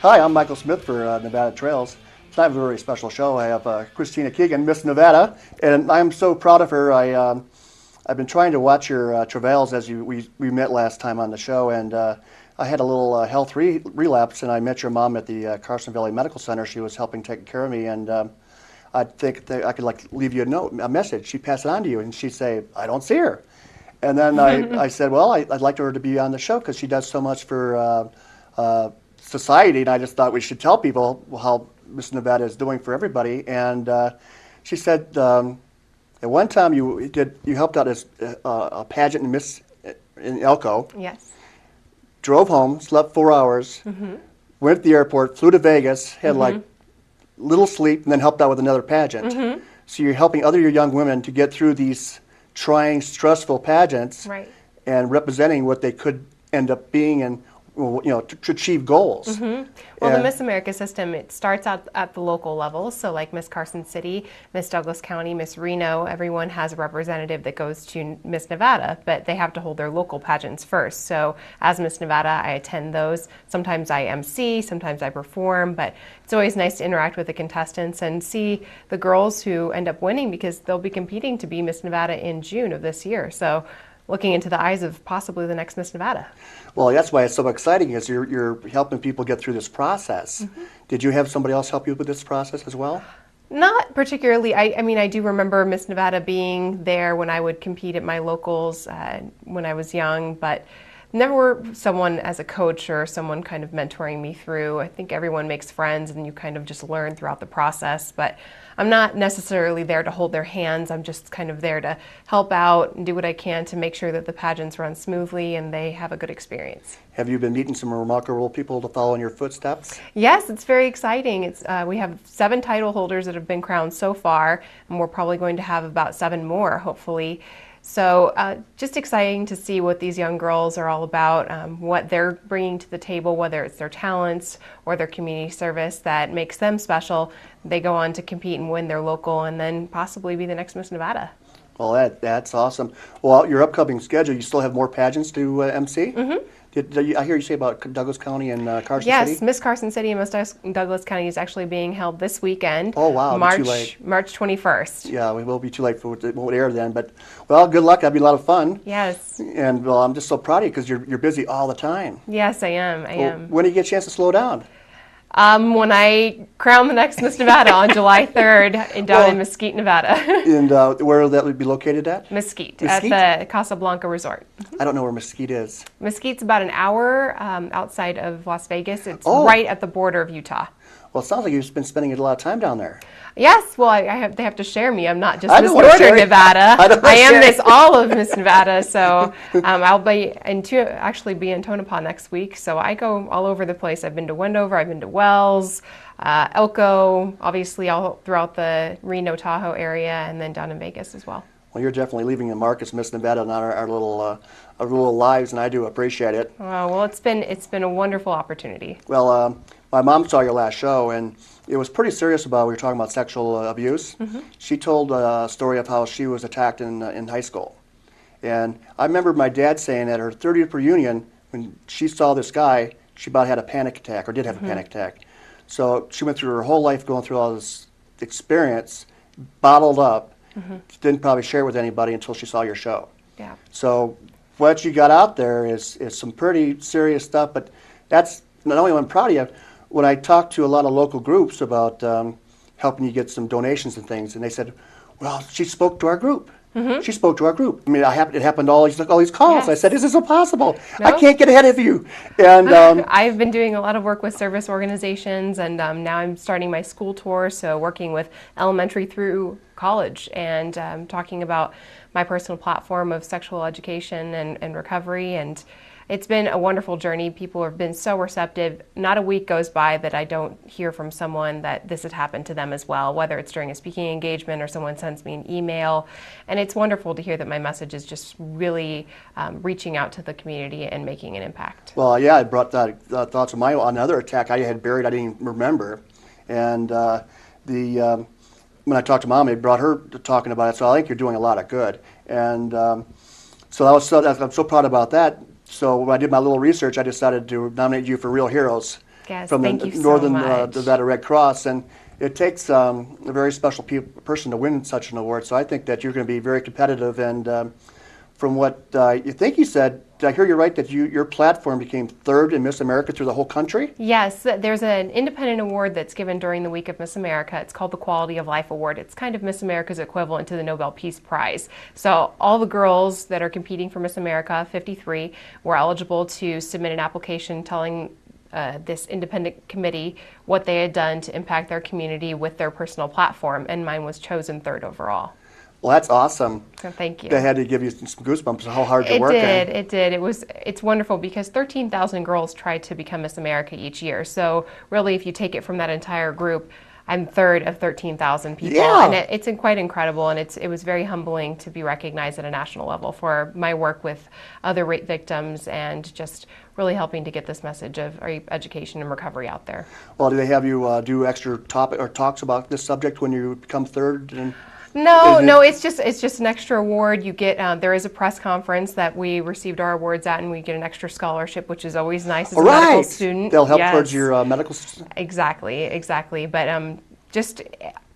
Hi, I'm Michael Smith for Nevada Trails. It's not a very special show. I have Christina Keegan, Miss Nevada, and I'm so proud of her. I've been trying to watch your travails as we met last time on the show, and I had a little health relapse, and I met your mom at the Carson Valley Medical Center. She was helping take care of me, and I think that I could leave you a message. She'd pass it on to you, and she'd say, "I don't see her." And then I said, well, I'd like her to be on the show because she does so much for society, and I just thought we should tell people how Miss Nevada is doing for everybody. And she said at one time you helped out as a pageant in Elko. Yes. Drove home, slept 4 hours, went to the airport, flew to Vegas, had little sleep, and then helped out with another pageant. So you're helping other young women to get through these trying, stressful pageants, Right. and representing what they could end up being, and to achieve goals. Well, the Miss America system, it starts out at the local level. So like Miss Carson City, Miss Douglas County, Miss Reno, everyone has a representative that goes to Miss Nevada, but they have to hold their local pageants first. So as Miss Nevada, I attend those. Sometimes I MC, sometimes I perform, but it's always nice to interact with the contestants and see the girls who end up winning, because they'll be competing to be Miss Nevada in June of this year. So looking into the eyes of possibly the next Miss Nevada. Well, that's why it's so exciting, is you're helping people get through this process. Did you have somebody else help you with this process as well? Not particularly. I mean, I do remember Miss Nevada being there when I would compete at my locals when I was young, but never someone as a coach or someone kind of mentoring me through. I think everyone makes friends and you kind of just learn throughout the process, but I'm not necessarily there to hold their hands. I'm just kind of there to help out and do what I can to make sure that the pageants run smoothly and they have a good experience. Have you been meeting some remarkable people to follow in your footsteps? Yes, it's very exciting. We have 7 title holders that have been crowned so far, and we're probably going to have about 7 more, hopefully. So just exciting to see what these young girls are all about, what they're bringing to the table, whether it's their talents or their community service that makes them special. They go on to compete and win their local and then possibly be the next Miss Nevada. Well, that's awesome. Well, your upcoming schedule, you still have more pageants to MC? I hear you say about Douglas County and Carson City? Yes, Miss Carson City and Miss Douglas County is actually being held this weekend. Oh, wow. March, too late. March 21st. Yeah, we will be too late for it won't air then. But, well, good luck. That'd be a lot of fun. Yes. And, well, I'm just so proud of you because you're busy all the time. Yes, I am. I am. When do you get a chance to slow down? When I crown the next Miss Nevada on July 3rd down in Mesquite, Nevada. And where will that be located at? Mesquite, at the Casablanca Resort. I don't know where Mesquite is. Mesquite's about an hour outside of Las Vegas. It's right at the border of Utah. Well, it sounds like you've been spending a lot of time down there. Yes, well, they have to share me. I'm not just Miss Northern Nevada. I am Miss all of Miss Nevada. So I'll be actually be in Tonopah next week. So I go all over the place. I've been to Wendover. I've been to Wells, Elko, obviously all throughout the Reno, Tahoe area, and then down in Vegas as well. Well, you're definitely leaving a mark as Miss Nevada in our little lives, and I do appreciate it. Well, it's been a wonderful opportunity. Well, my mom saw your last show, and it was pretty serious we were talking about sexual abuse. She told a story of how she was attacked in high school. And I remember my dad saying at her 30th reunion, when she saw this guy, she about had a panic attack, or did have a panic attack. So she went through her whole life going through all this experience, bottled up, didn't probably share it with anybody until she saw your show. Yeah. So what you got out there is some pretty serious stuff, but that's not only I'm proud of you. When I talked to a lot of local groups about helping you get some donations and things, and they said, well, she spoke to our group. She spoke to our group. I mean, it happened all these calls. Yes. I said, this is impossible. No. I can't get ahead of you. And I've been doing a lot of work with service organizations, and now I'm starting my school tour, so working with elementary through college, and talking about my personal platform of sexual education and recovery. And it's been a wonderful journey. People have been so receptive. Not a week goes by that I don't hear from someone that this has happened to them as well, whether it's during a speaking engagement or someone sends me an email. And it's wonderful to hear that my message is just really reaching out to the community and making an impact. well, yeah, I brought that thoughts of my another attack I had buried. I didn't even remember, and when I talked to Mom, it brought her to talking about it. So I think you're doing a lot of good, and so I'm so proud about that. So when I did my little research, I decided to nominate you for Real Heroes Yes, from the thank you so Northern much. Nevada Red Cross, and it takes a very special person to win such an award. So I think that you're going to be very competitive. And from what you think you said, did I hear you right that your platform became third in Miss America through the whole country? Yes, there's an independent award that's given during the week of Miss America. It's called the Quality of Life Award. It's kind of Miss America's equivalent to the Nobel Peace Prize. So all the girls that are competing for Miss America, 53, were eligible to submit an application telling this independent committee what they had done to impact their community with their personal platform, and mine was chosen third overall. Well, that's awesome. So thank you. That had to give you some goosebumps. How hard you're It working. did. It did. It's wonderful because 13,000 girls try to become Miss America each year. So really, if you take it from that entire group, I'm third of 13,000 people, Yeah. and it's quite incredible. And it was very humbling to be recognized at a national level for my work with other rape victims and just really helping to get this message of rape education and recovery out there. Well, do they have you do extra topic or talks about this subject when you become third? And No, is it- no, it's just an extra award. You get there is a press conference that we received our awards at, and we get an extra scholarship, which is always nice as All a medical right. student. They'll help Yes. towards your medical system. Exactly. But just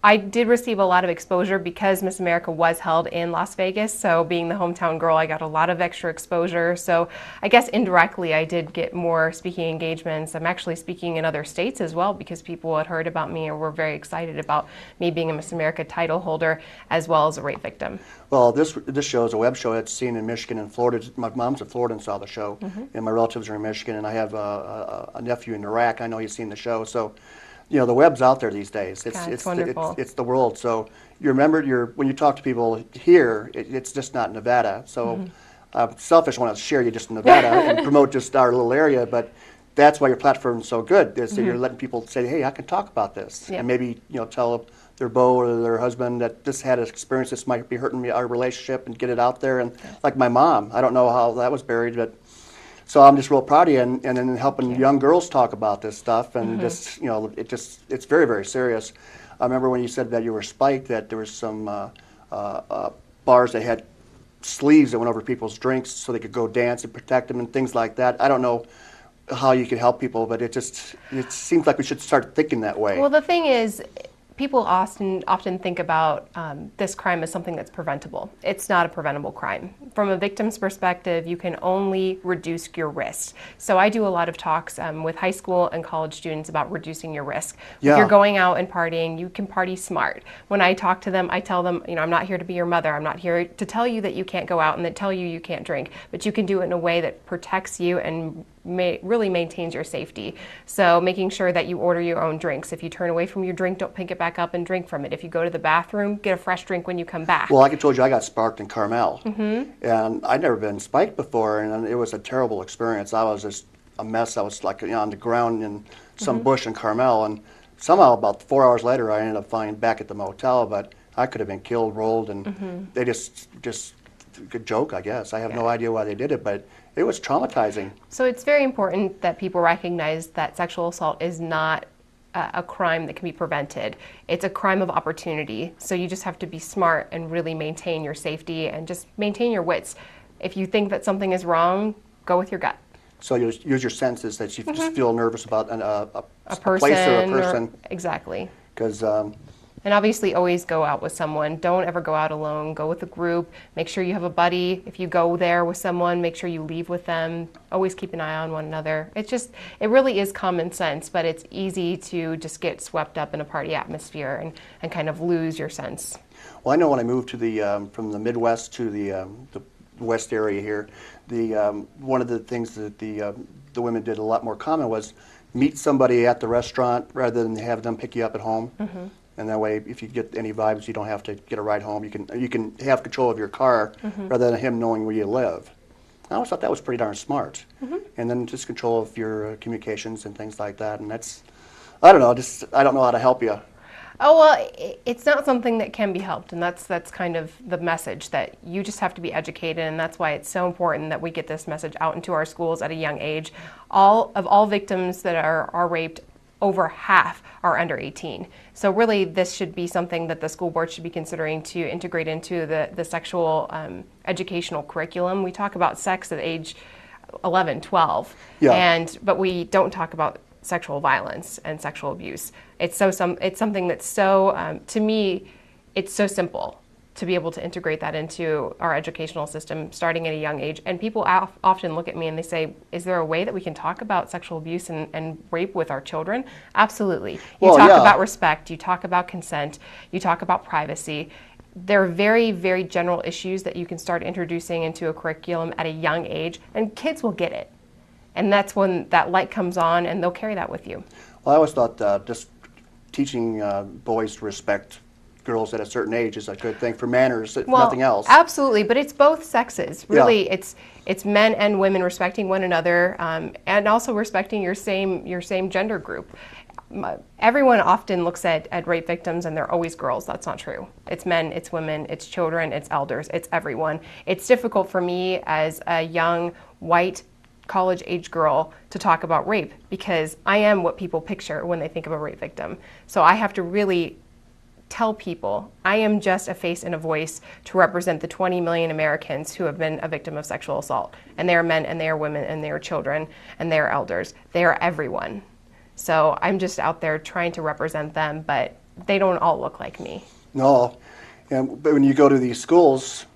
I did receive a lot of exposure because Miss America was held in Las Vegas. So being the hometown girl, I got a lot of extra exposure. So I guess indirectly, I did get more speaking engagements. I'm actually speaking in other states as well because people had heard about me or were very excited about me being a Miss America title holder as well as a rape victim. Well, this show is a web show that's seen in Michigan and Florida. My mom's in Florida and saw the show, and my relatives are in Michigan, and I have a nephew in Iraq. I know he's seen the show. So, you know, the web's out there these days. It's wonderful. It's the world. So you remember when you talk to people here, it's just not Nevada. So I'm selfish. I want to share you just in Nevada and promote just our little area, but that's why your platform is so good. Is that you're letting people say, hey, I can talk about this, Yeah. and maybe tell their beau or their husband that this had an experience, this might be hurting me, our relationship, and get it out there. And like my mom, I don't know how that was buried, but so I'm just real proud of you, and then helping young girls talk about this stuff, and just it's very, very serious. I remember when you said that you were spiked, that there was some bars that had sleeves that went over people's drinks so they could go dance and protect them and things like that. I don't know how you can help people, but it seems like we should start thinking that way. Well, the thing is, people often think about this crime as something that's preventable. It's not a preventable crime. From a victim's perspective, you can only reduce your risk. So I do a lot of talks with high school and college students about reducing your risk. Yeah. If you're going out and partying, you can party smart. When I talk to them, I tell them, I'm not here to be your mother. I'm not here to tell you that you can't go out and that tell you can't drink, but you can do it in a way that protects you and really maintains your safety. So making sure that you order your own drinks. If you turn away from your drink, don't pick it back up and drink from it. If you go to the bathroom, get a fresh drink when you come back. Well, like I told you, I got sparked in Carmel, and I'd never been spiked before, and it was a terrible experience. I was just a mess. I was like on the ground in some bush in Carmel, and somehow about 4 hours later, I ended up finding back at the motel, but I could have been killed, rolled, and they just good joke, I guess. I have no idea why they did it, but it was traumatizing. So it's very important that people recognize that sexual assault is not a crime that can be prevented. It's a crime of opportunity. So you just have to be smart and really maintain your safety and just maintain your wits. If you think that something is wrong, go with your gut. So you use your senses that you just feel nervous about A place or a person. person. Exactly. Because And obviously always go out with someone. Don't ever go out alone. Go with a group. Make sure you have a buddy. If you go there with someone, make sure you leave with them. Always keep an eye on one another. It really is common sense, but it's easy to just get swept up in a party atmosphere and kind of lose your sense. well, I know when I moved to from the Midwest to the West area here, one of the things that the women did a lot more common was meet somebody at the restaurant rather than have them pick you up at home. And that way, if you get any vibes, you don't have to get a ride home. You can have control of your car rather than him knowing where you live. I always thought that was pretty darn smart. And then just control of your communications and things like that. And I don't know, I don't know how to help you. Oh, well, it's not something that can be helped, and that's kind of the message, that you just have to be educated, and that's why it's so important that we get this message out into our schools at a young age. All victims that are raped, over half are under 18. So really, this should be something that the school board should be considering to integrate into the sexual educational curriculum. We talk about sex at age 11, 12, Yeah. but we don't talk about sexual violence and sexual abuse. It's something that's so, to me, it's so simple to be able to integrate that into our educational system starting at a young age. And people often look at me and they say, is there a way that we can talk about sexual abuse and rape with our children? Absolutely. You talk about respect, you talk about consent, you talk about privacy. There are very, very general issues that you can start introducing into a curriculum at a young age, and kids will get it. And that's when that light comes on, and they'll carry that with you. Well, I always thought just teaching boys to respect girls at a certain age is a good thing for manners, if nothing else. Absolutely, but it's both sexes. Really, it's men and women respecting one another, and also respecting your same gender group. Everyone often looks at rape victims and they're always girls. That's not true. It's men, it's women, it's children, it's elders, it's everyone. It's difficult for me as a young white college-age girl to talk about rape because I am what people picture when they think of a rape victim. So I have to really tell people I am just a face and a voice to represent the 20 million Americans who have been a victim of sexual assault. And they are men and they are women and they are children and they are elders. They are everyone. So I'm just out there trying to represent them, but they don't all look like me. No, but when you go to these schools,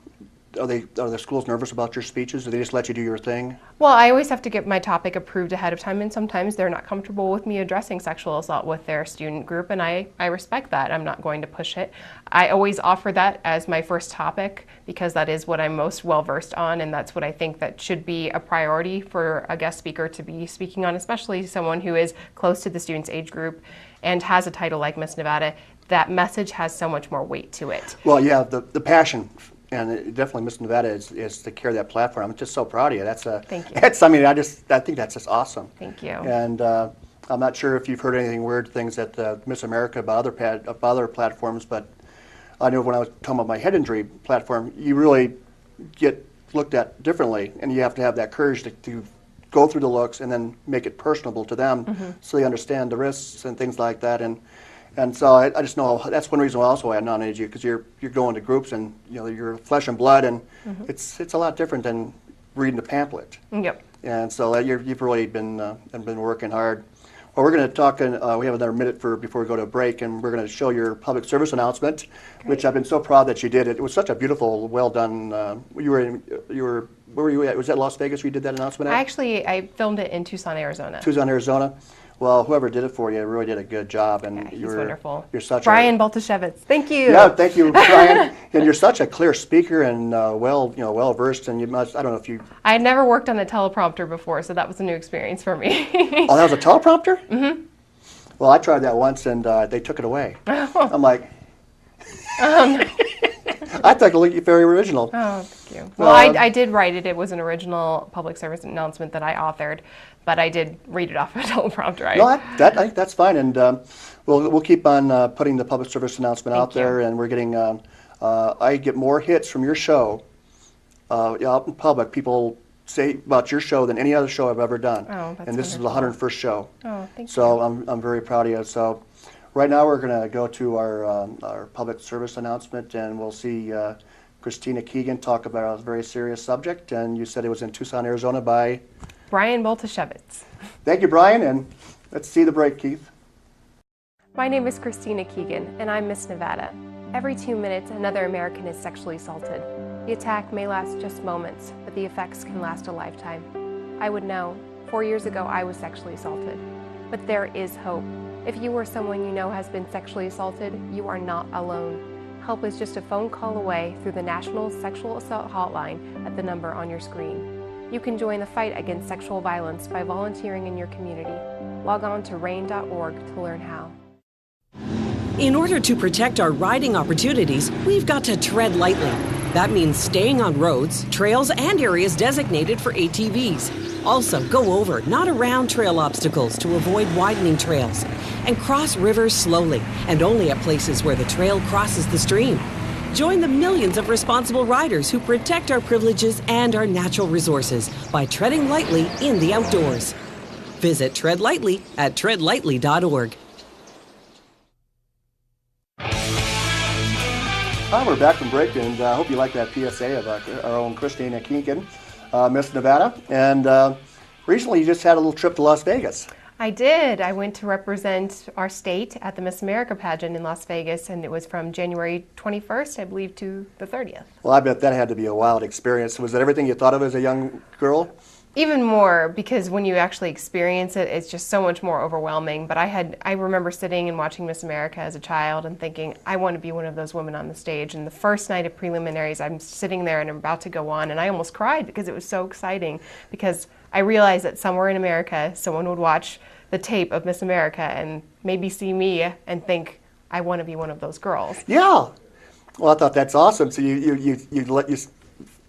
are the schools nervous about your speeches? Do they just let you do your thing? Well, I always have to get my topic approved ahead of time, and sometimes they're not comfortable with me addressing sexual assault with their student group, and I respect that. I'm not going to push it. I always offer that as my first topic because that is what I'm most well-versed on, and that's what I think that should be a priority for a guest speaker to be speaking on, especially someone who is close to the student's age group and has a title like Miss Nevada. That message has so much more weight to it. Well, yeah, the passion. And definitely, Miss Nevada is to carry that platform. I'm just so proud of you. Thank you. I think that's just awesome. Thank you. And I'm not sure if you've heard anything weird things at Miss America about other platforms, but I know when I was talking about my head injury platform, you really get looked at differently, and you have to have that courage to go through the looks and then make it personable to them, so they understand the risks and things like that. And so I just know that's one reason also I nominated you, because you're going to groups and you're flesh and blood, and it's a lot different than reading the pamphlet. Yep. And so you've really been working hard. Well, we're going to talk, and we have another minute before we go to a break, and we're going to show your public service announcement, which I've been so proud that you did. It was such a beautiful, well done. Where were you at? Was that Las Vegas where you did that announcement at? I filmed it in Tucson, Arizona. Tucson, Arizona. Well, whoever did it for you really did a good job, and he's wonderful. You're such Brian Baltashevitz. Thank you. Yeah, thank you, Brian. And you're such a clear speaker and well versed. And you must. I don't know if you. I had never worked on a teleprompter before, so that was a new experience for me. Oh, that was a teleprompter? Mm-hmm. Well, I tried that once, and they took it away. I'm like. I thought it looked very original. Oh, thank you. Well, I did write it. It was an original public service announcement that I authored, but I did read it off a teleprompter. No, I think that's fine, and we'll keep on putting the public service announcement out there, and we're getting. I get more hits from your show out in public. People say about your show than any other show I've ever done. Oh, that's and this wonderful. is the 101st show. Oh, thank you. So I'm very proud of you. So. Right now we're going to go to our public service announcement, and we'll see Christina Keegan talk about a very serious subject. And you said it was in Tucson, Arizona by? Brian Baltashevitz. Thank you, Brian, and let's see the break, Keith. My name is Christina Keegan, and I'm Miss Nevada. Every 2 minutes, another American is sexually assaulted. The attack may last just moments, but the effects can last a lifetime. I would know. 4 years ago, I was sexually assaulted. But there is hope. If you or someone you know has been sexually assaulted, you are not alone. Help is just a phone call away through the National Sexual Assault Hotline at the number on your screen. You can join the fight against sexual violence by volunteering in your community. Log on to rain.org to learn how. In order to protect our riding opportunities, we've got to tread lightly. That means staying on roads, trails, and areas designated for ATVs. Also, go over, not around trail obstacles to avoid widening trails. And cross rivers slowly, and only at places where the trail crosses the stream. Join the millions of responsible riders who protect our privileges and our natural resources by treading lightly in the outdoors. Visit Tread Lightly at treadlightly.org. Hi, we're back from break, and I hope you like that PSA of our own Christina Keegan, Miss Nevada. And recently you just had a little trip to Las Vegas. I did. I went to represent our state at the Miss America pageant in Las Vegas, and it was from January 21st, I believe, to the 30th. Well, I bet that had to be a wild experience. Was it everything you thought of as a young girl? Even more, because when you actually experience it, it's just so much more overwhelming. But I remember sitting and watching Miss America as a child and thinking, I want to be one of those women on the stage. And the first night of preliminaries, I'm sitting there and I'm about to go on, and I almost cried because it was so exciting, because I realized that somewhere in America, someone would watch the tape of Miss America and maybe see me and think, I want to be one of those girls. Yeah. Well, I thought that's awesome. So you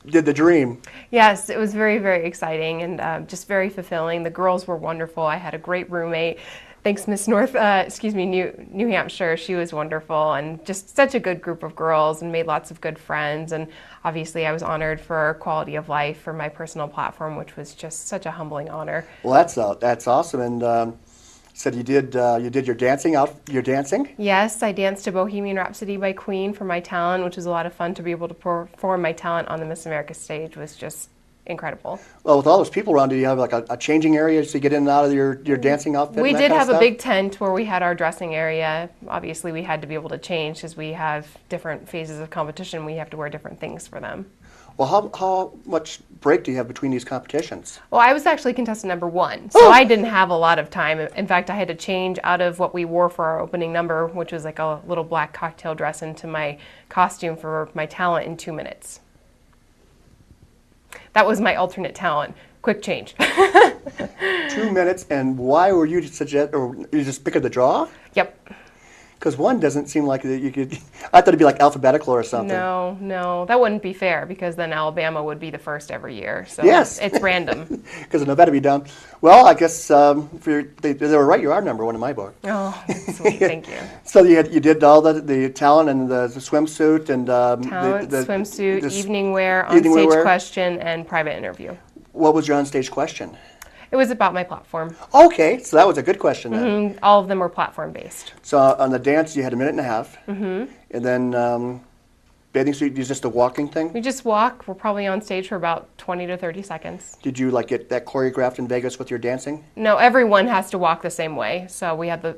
did the dream. Yes, it was very, very exciting and just very fulfilling. The girls were wonderful. I had a great roommate. Thanks, Miss New Hampshire. She was wonderful, and just such a good group of girls, and made lots of good friends. And obviously, I was honored for quality of life for my personal platform, which was just such a humbling honor. Well, that's awesome. And said you did your dancing. Yes, I danced to Bohemian Rhapsody by Queen for my talent, which was a lot of fun. To be able to perform my talent on the Miss America stage was just incredible. Well, with all those people around, did you have like a changing area to get in and out of your dancing outfit? We and that did kind of have a stuff? big tent where we had our dressing area. Obviously, we had to be able to change because we have different phases of competition. We have to wear different things for them. Well, how much break do you have between these competitions? Well, I was actually contestant number 1, so I didn't have a lot of time. In fact, I had to change out of what we wore for our opening number, which was like a little black cocktail dress, into my costume for my talent in 2 minutes. That was my alternate talent. Quick change. 2 minutes, and why were you or you just pick of the draw? Yep. Because one doesn't seem like that you could. I thought it'd be like alphabetical or something. No, that wouldn't be fair, because then Alabama would be the first every year. So yes, it's random. Because Nevada be down. Well, I guess they were right. You are number 1 in my book. Oh, sweet. Thank you. So you did all the talent and the swimsuit and Talent, swimsuit, the evening wear, evening on-stage wear. question, and private interview. What was your on-stage question? It was about my platform. Okay, so that was a good question then. All of them were platform-based. So on the dance, you had a minute and a half. And then bathing suit is just a walking thing? We just walk. We're probably on stage for about 20 to 30 seconds. Did you get that choreographed in Vegas with your dancing? No, everyone has to walk the same way. So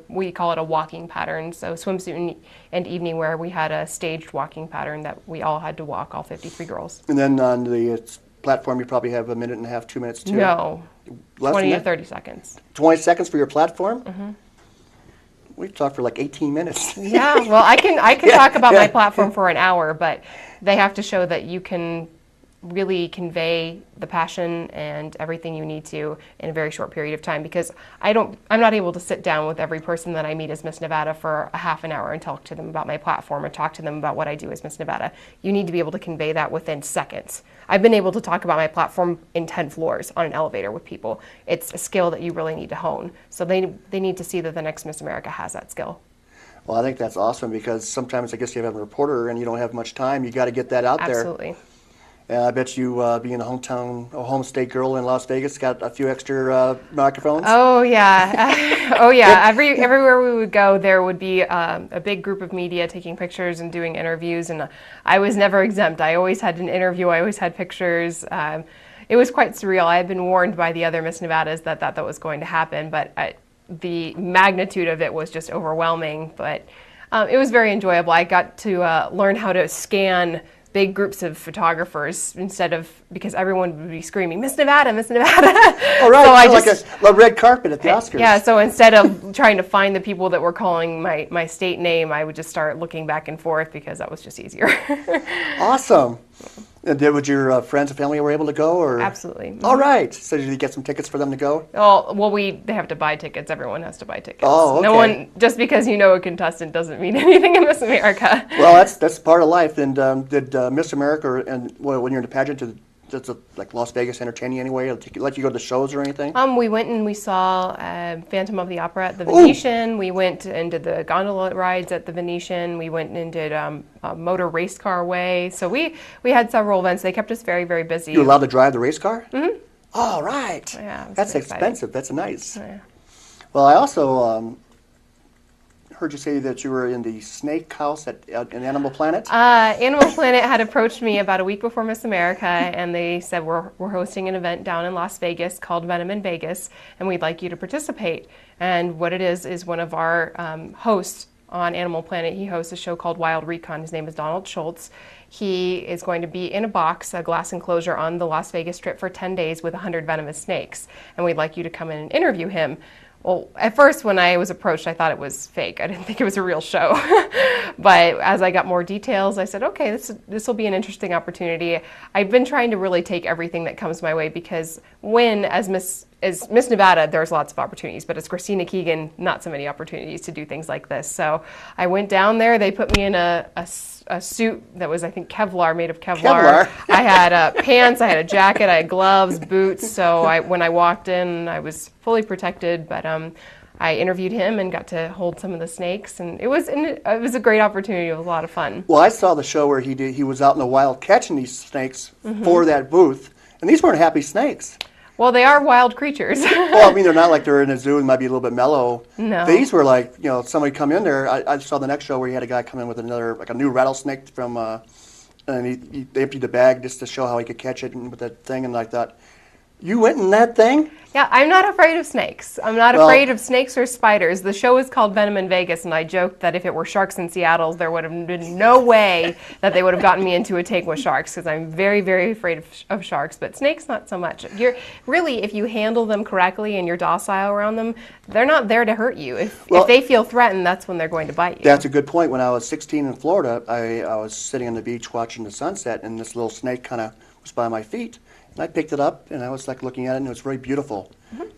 we call it a walking pattern. So swimsuit and evening wear, we had a staged walking pattern that we all had to walk, all 53 girls. And then on the platform, you probably have a minute and a half, 2 minutes too? No, Less 20 than to that? 30 seconds. 20 seconds for your platform? We talked for like 18 minutes. Yeah, well, I can talk about my platform for an hour, but they have to show that you can really convey the passion and everything you need to in a very short period of time, because I'm not able to sit down with every person that I meet as Miss Nevada for a half an hour and talk to them about my platform or talk to them about what I do as Miss Nevada. You need to be able to convey that within seconds. I've been able to talk about my platform in 10 floors on an elevator with people. It's a skill that you really need to hone. So they need to see that the next Miss America has that skill. Well, I think that's awesome, because sometimes I guess you have a reporter and you don't have much time. You got to get that out there. Absolutely. And I bet you, being a home state girl in Las Vegas, got a few extra microphones. Oh yeah, oh yeah. Everywhere we would go, there would be a big group of media taking pictures and doing interviews, and I was never exempt. I always had an interview. I always had pictures. It was quite surreal. I had been warned by the other Miss Nevadas that was going to happen, but the magnitude of it was just overwhelming. But it was very enjoyable. I got to learn how to scan big groups of photographers because everyone would be screaming, Miss Nevada, Miss Nevada. Oh, right. So like a red carpet at the Oscars. Yeah, so instead of trying to find the people that were calling my state name, I would just start looking back and forth, because that was just easier. Awesome. And would your friends and family were able to go? Or? Absolutely. All right. So did you get some tickets for them to go? Oh, well, they have to buy tickets. Everyone has to buy tickets. Oh, okay. No one, just because you know a contestant doesn't mean anything in Miss America. Well, that's part of life. And did Miss America, when you're in the pageant, does like Las Vegas entertain you anyway? Let you go to shows or anything? We went and we saw Phantom of the Opera at the Venetian. Ooh. We went and did the gondola rides at the Venetian. We went and did a motor race car way. So we had several events. They kept us very, very busy. You allowed to drive the race car? Mm-hmm. All right. Yeah, that's expensive. That's nice. Yeah. Well, I also heard you say that you were in the snake house at in Animal Planet. Animal Planet had approached me about a week before Miss America, and they said, we're hosting an event down in Las Vegas called Venom in Vegas, and we'd like you to participate. And what it is one of our hosts on Animal Planet. He hosts a show called Wild Recon. His name is Donald Schultz. He is going to be in a box, a glass enclosure on the Las Vegas Strip for 10 days with 100 venomous snakes, and we'd like you to come in and interview him. Well, at first when I was approached, I thought it was fake. I didn't think it was a real show. But as I got more details, I said, okay, this will be an interesting opportunity. I've been trying to really take everything that comes my way, because as Miss Nevada, there's lots of opportunities, but as Christina Keegan, not so many opportunities to do things like this. So I went down there. They put me in a suit that was, I think, Kevlar, made of Kevlar. I had pants, I had a jacket, I had gloves, boots. So when I walked in, I was fully protected, but I interviewed him and got to hold some of the snakes, and it was a great opportunity. It was a lot of fun. Well, I saw the show where he was out in the wild catching these snakes for that booth, and these weren't happy snakes. Well, they are wild creatures. Well, I mean, they're not like they're in a zoo and might be a little bit mellow. No. These were like, somebody come in there. I saw the next show where he had a guy come in with like a new rattlesnake from, and he emptied the bag just to show how he could catch it with that thing, and I thought, you went in that thing? Yeah, I'm not afraid of snakes. I'm not afraid of snakes or spiders. The show is called Venom in Vegas, and I joked that if it were sharks in Seattle, there would have been no way that they would have gotten me into a tank with sharks, because I'm very, very afraid of sharks. But snakes, not so much. Really, if you handle them correctly and you're docile around them, they're not there to hurt you. If they feel threatened, that's when they're going to bite you. That's a good point. When I was 16 in Florida, I was sitting on the beach watching the sunset, and this little snake kind of was by my feet. And I picked it up, and I was like looking at it, and it was very beautiful.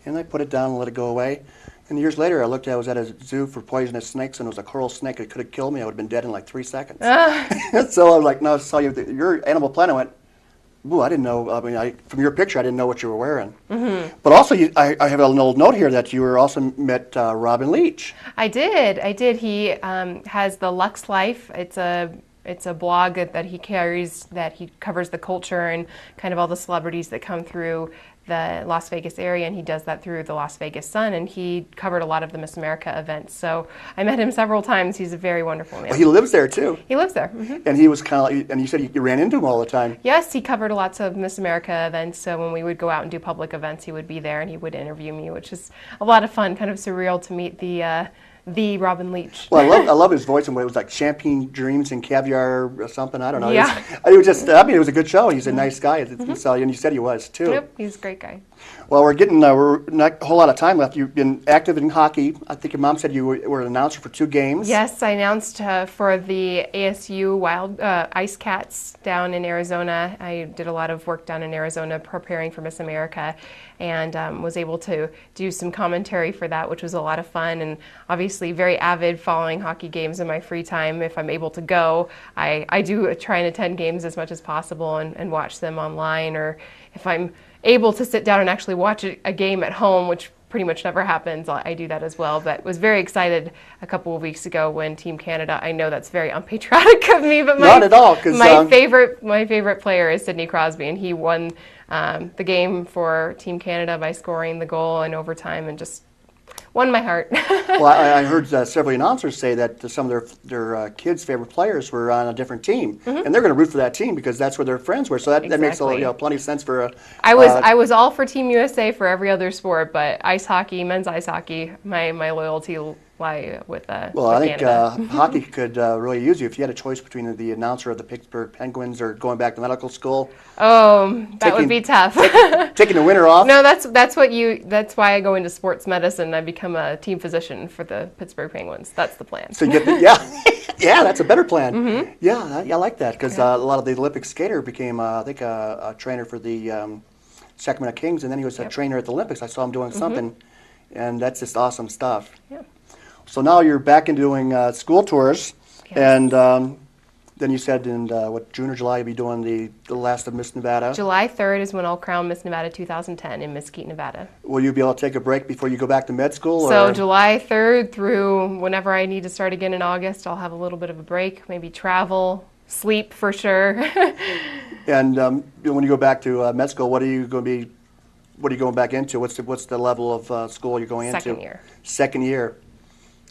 And I put it down and let it go away. And years later, I was at a zoo for poisonous snakes, and it was a coral snake. It could have killed me. I would have been dead in like 3 seconds. So I was like, no, I saw your Animal Planet. I went, ooh, I didn't know. I mean, from your picture, I didn't know what you were wearing. But also, I have an old note here that you were also met Robin Leach. I did. He has the Lux Life. It's a blog that he carries, that he covers the culture and kind of all the celebrities that come through the Las Vegas area, and he does that through the Las Vegas Sun, and he covered a lot of the Miss America events. So I met him several times. He's a very wonderful man. Well, he lives there too. He lives there. And he was kind of like, and you said you ran into him all the time. Yes, he covered lots of Miss America events, so when we would go out and do public events, he would be there and he would interview me, which is a lot of fun, kind of surreal to meet the Robin Leach. Well, I love his voice, and what it was like champagne dreams and caviar or something. I don't know. Yeah. It was just. I mean, it was a good show. He's a nice guy. So, and you said he was too. Yep, he's a great guy. Well, we're not a whole lot of time left. You've been active in hockey. I think your mom said you were an announcer for 2 games. Yes, I announced for the ASU Wild Ice Cats down in Arizona. I did a lot of work down in Arizona preparing for Miss America, and was able to do some commentary for that, which was a lot of fun, and obviously very avid following hockey games in my free time. If I'm able to go, I do try and attend games as much as possible and watch them online, or if I'm able to sit down and actually watch a game at home, which pretty much never happens, I do that as well. But was very excited a couple of weeks ago when Team Canada, I know that's very unpatriotic of me, but not at all, my favorite player is Sidney Crosby, and he won the game for Team Canada by scoring the goal in overtime, and just won my heart. Well, I heard several announcers say that some of their kids' favorite players were on a different team, and they're going to root for that team because that's where their friends were. So that makes plenty of sense for. I was all for Team USA for every other sport, but ice hockey, men's ice hockey, my loyalty lie with well, I think Canada. Hockey could really use you if you had a choice between the announcer of the Pittsburgh Penguins or going back to medical school. Oh, that would be tough. Taking the winter off. No, that's why I go into sports medicine. I become a team physician for the Pittsburgh Penguins. That's the plan. So you get yeah, that's a better plan. Yeah, I like that because a lot of the Olympic skater became, I think, a trainer for the Sacramento Kings, and then he was a trainer at the Olympics. I saw him doing something, and that's just awesome stuff. Yeah. So now you're back into doing school tours, and then you said in June or July you'll be doing the last of Miss Nevada. July 3rd is when I'll crown Miss Nevada 2010 in Mesquite, Nevada. Will you be able to take a break before you go back to med school? So July 3rd through whenever I need to start again in August, I'll have a little bit of a break, maybe travel, sleep for sure. And when you go back to med school, what are you going back into? What's the level of school you're going into? Second year. Second year.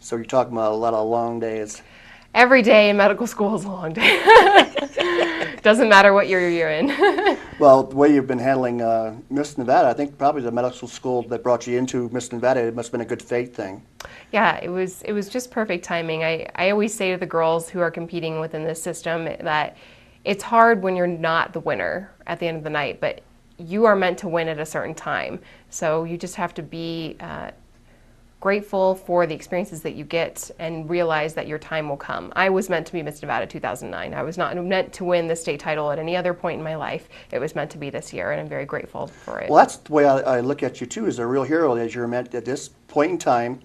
So you're talking about a lot of long days. Every day in medical school is a long day. Doesn't matter what year you're in. Well, the way you've been handling Miss Nevada, I think probably the medical school that brought you into Miss Nevada, it must have been a good fate thing. Yeah, it was just perfect timing. I always say to the girls who are competing within this system that it's hard when you're not the winner at the end of the night, but you are meant to win at a certain time. So you just have to be grateful for the experiences that you get and realize that your time will come. I was meant to be Miss Nevada 2009. I was not meant to win the state title at any other point in my life. It was meant to be this year, and I'm very grateful for it. Well, that's the way I look at you, too, as a real hero, as you're meant at this point in time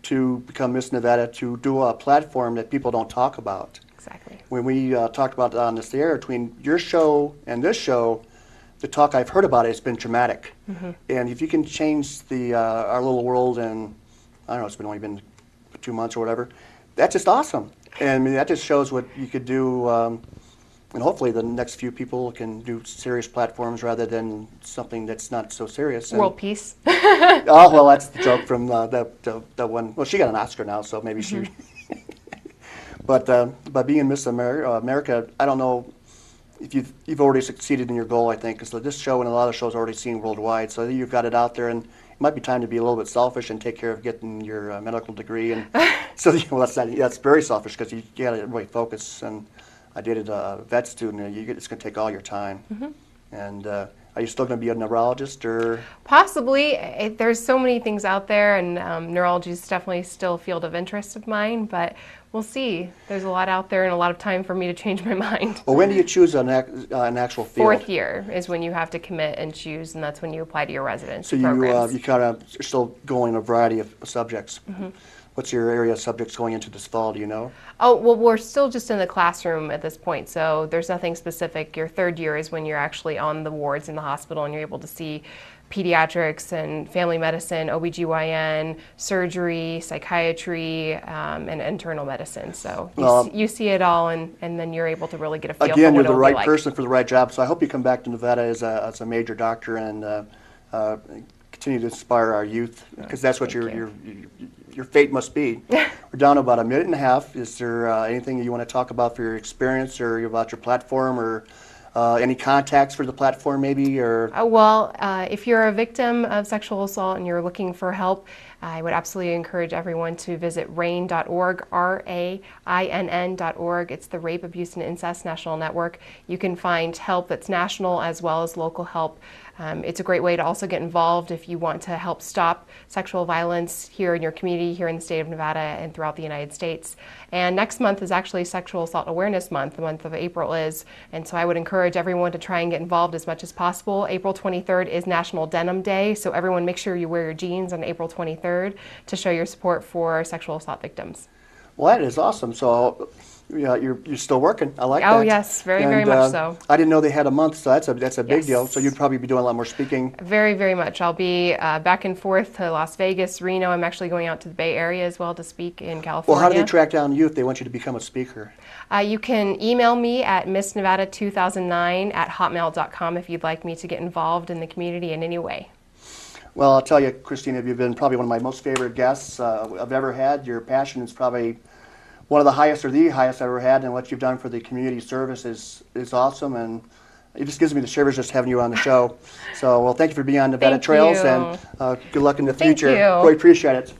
to become Miss Nevada, to do a platform that people don't talk about. Exactly. When we talked about on this air, between your show and this show, the talk I've heard about it has been dramatic. Mm-hmm. And if you can change our little world in, I don't know, it's only been 2 months or whatever, that's just awesome. And I mean, that just shows what you could do, and hopefully the next few people can do serious platforms rather than something that's not so serious. And, world peace. Oh, well, that's the joke from the one. Well, she got an Oscar now, so maybe she... But by being Miss America, I don't know if you've already succeeded in your goal, I think, because this show and a lot of shows are already seen worldwide. So you've got it out there, and it might be time to be a little bit selfish and take care of getting your medical degree. And so, well, that's very selfish because you got to really focus. And I dated a vet student, and it's going to take all your time. Mm-hmm. And are you still going to be a neurologist, or? Possibly. There's so many things out there, and neurology is definitely still a field of interest of mine, but we'll see. There's a lot out there and a lot of time for me to change my mind. Well, when do you choose an actual field? 4th year is when you have to commit and choose, and that's when you apply to your residency so programs. you kind of are still going a variety of subjects. Mm-hmm. What's your area of subjects going into this fall, do you know? Oh, well, we're still just in the classroom at this point, so there's nothing specific. Your 3rd year is when you're actually on the wards in the hospital and you're able to see pediatrics and family medicine, OBGYN, surgery, psychiatry, and internal medicine. So you see it all, and then you're able to really get a feel for what you're the it'll be right like. person for the right job. So I hope you come back to Nevada as a major doctor and continue to inspire our youth, because that's what your fate must be. We're down to about a minute and a half. Is there anything you want to talk about for your experience or about your platform, or any contacts for the platform maybe? Or if you're a victim of sexual assault and you're looking for help, I would absolutely encourage everyone to visit RAINN.org, RAINN.org. It's the Rape, Abuse, and Incest National Network. You can find help that's national as well as local help. It's a great way to also get involved if you want to help stop sexual violence here in your community, here in the state of Nevada and throughout the United States. And next month is actually Sexual Assault Awareness Month. The month of April is. And so I would encourage everyone to try and get involved as much as possible. April 23rd is National Denim Day, so everyone make sure you wear your jeans on April 23rd to show your support for sexual assault victims. Well, that is awesome. So you're still working. I like that. Oh, yes, very much so. I didn't know they had a month, so that's a big Yes. deal. So you'd probably be doing a lot more speaking. Very, very much. I'll be back and forth to Las Vegas, Reno. I'm actually going out to the Bay Area as well to speak in California. Well, how do they track down youth? They want you to become a speaker. You can email me at missnevada2009@hotmail.com if you'd like me to get involved in the community in any way. Well, I'll tell you, Christina, you've been probably one of my most favorite guests I've ever had. Your passion is probably one of the highest or the highest I've ever had, and what you've done for the community service is awesome, and it just gives me the shivers just having you on the show. So, well, thank you for being on Nevada Thank Trails, you. and good luck in the Thank future. you. Really appreciate it.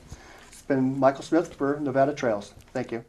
It's been Michael Smith for Nevada Trails. Thank you.